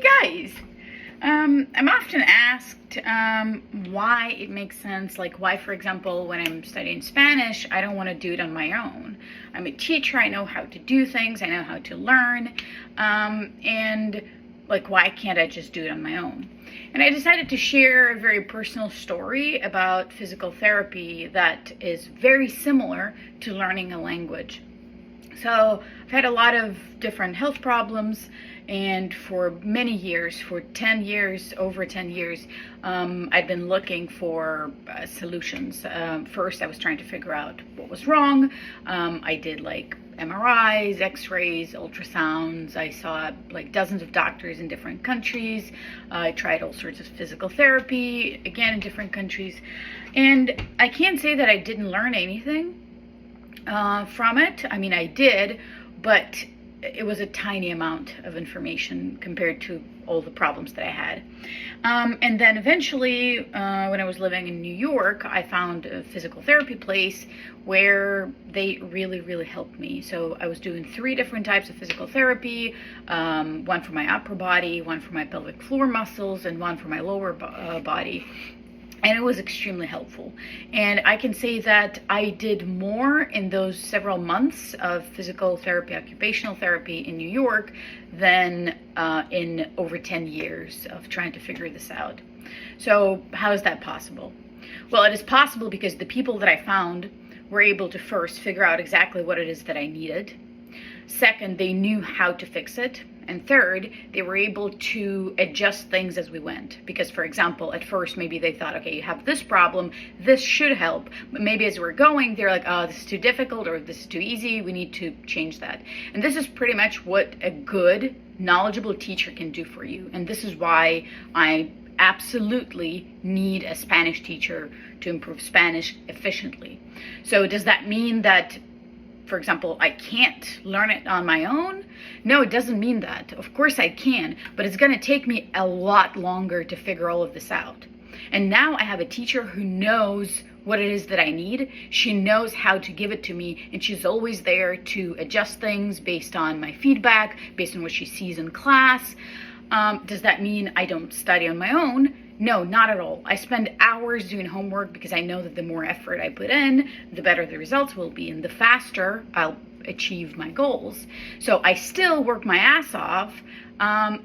Hey guys, I'm often asked why it makes sense, like why, for example, when I'm studying Spanish, I don't want to do it on my own. I'm a teacher, I know how to do things, I know how to learn, and like why can't I just do it on my own? And I decided to share a very personal story about physical therapy that is very similar to learning a language. So I've had a lot of different health problems, and for many years, for 10 years, over 10 years, I'd been looking for solutions. First, I was trying to figure out what was wrong. I did like MRIs, x-rays, ultrasounds. I saw like dozens of doctors in different countries. I tried all sorts of physical therapy, again in different countries. And I can't say that I didn't learn anything from it. I mean, I did, but it was a tiny amount of information compared to all the problems that I had. And then eventually, when I was living in New York, I found a physical therapy place where they really helped me. So I was doing 3 different types of physical therapy, one for my upper body, one for my pelvic floor muscles, and one for my lower body. And it was extremely helpful. And I can say that I did more in those several months of physical therapy, occupational therapy in New York than in over 10 years of trying to figure this out. So how is that possible? Well, it is possible because the people that I found were able to first figure out exactly what it is that I needed. Second, they knew how to fix it. And third, they were able to adjust things as we went. Because, for example, at first, maybe they thought, okay, you have this problem, this should help. But maybe as we're going, they're like, oh, this is too difficult or this is too easy. We need to change that. And this is pretty much what a good, knowledgeable teacher can do for you. And this is why I absolutely need a Spanish teacher to improve Spanish efficiently. So does that mean that, for example, I can't learn it on my own? No, it doesn't mean that. Of course I can, but it's going to take me a lot longer to figure all of this out. And now I have a teacher who knows what it is that I need. She knows how to give it to me, and she's always there to adjust things based on my feedback, based on what she sees in class. Does that mean I don't study on my own? No, not at all. I spend hours doing homework because I know that the more effort I put in, the better the results will be, and the faster I'll achieve my goals. So I still work my ass off,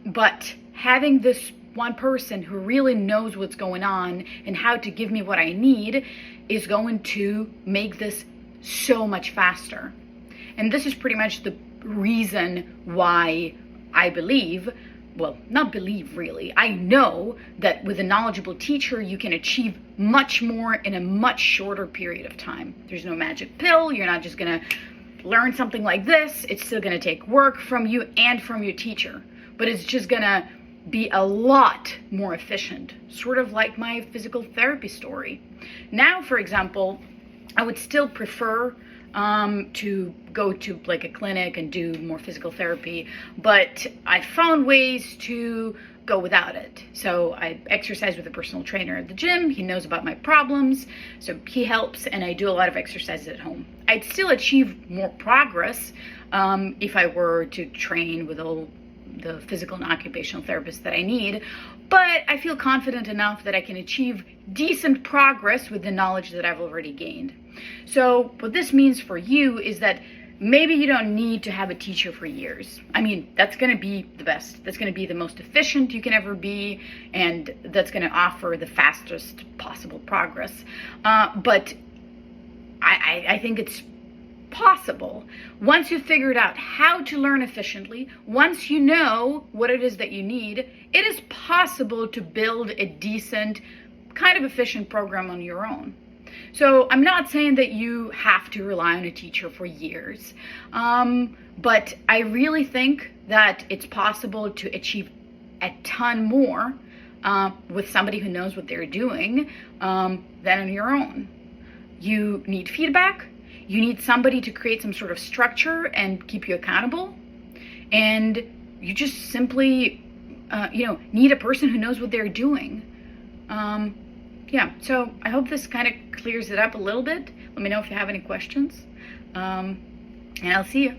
but having this one person who really knows what's going on and how to give me what I need is going to make this so much faster. And this is pretty much the reason why I believe, well, not believe really, I know that with a knowledgeable teacher, you can achieve much more in a much shorter period of time. There's no magic pill. You're not just gonna learn something like this. It's still gonna take work from you and from your teacher, but it's just gonna be a lot more efficient, sort of like my physical therapy story. Now, for example, I would still prefer to go to like a clinic and do more physical therapy, but I found ways to go without it. So I exercise with a personal trainer at the gym. He knows about my problems, so he helps, and I do a lot of exercises at home. I'd still achieve more progress if I were to train with all the physical and occupational therapists that I need, but I feel confident enough that I can achieve decent progress with the knowledge that I've already gained. So what this means for you is that maybe you don't need to have a teacher for years. I mean, that's going to be the best. That's going to be the most efficient you can ever be, and that's going to offer the fastest possible progress. But I think it's possible. Once you've figured out how to learn efficiently, once you know what it is that you need, it is possible to build a decent, kind of efficient program on your own. So I'm not saying that you have to rely on a teacher for years, but I really think that it's possible to achieve a ton more with somebody who knows what they're doing than on your own. You need feedback. You need somebody to create some sort of structure and keep you accountable. And you just simply, need a person who knows what they're doing. Yeah, so I hope this kind of clears it up a little bit. Let me know if you have any questions. And I'll see you.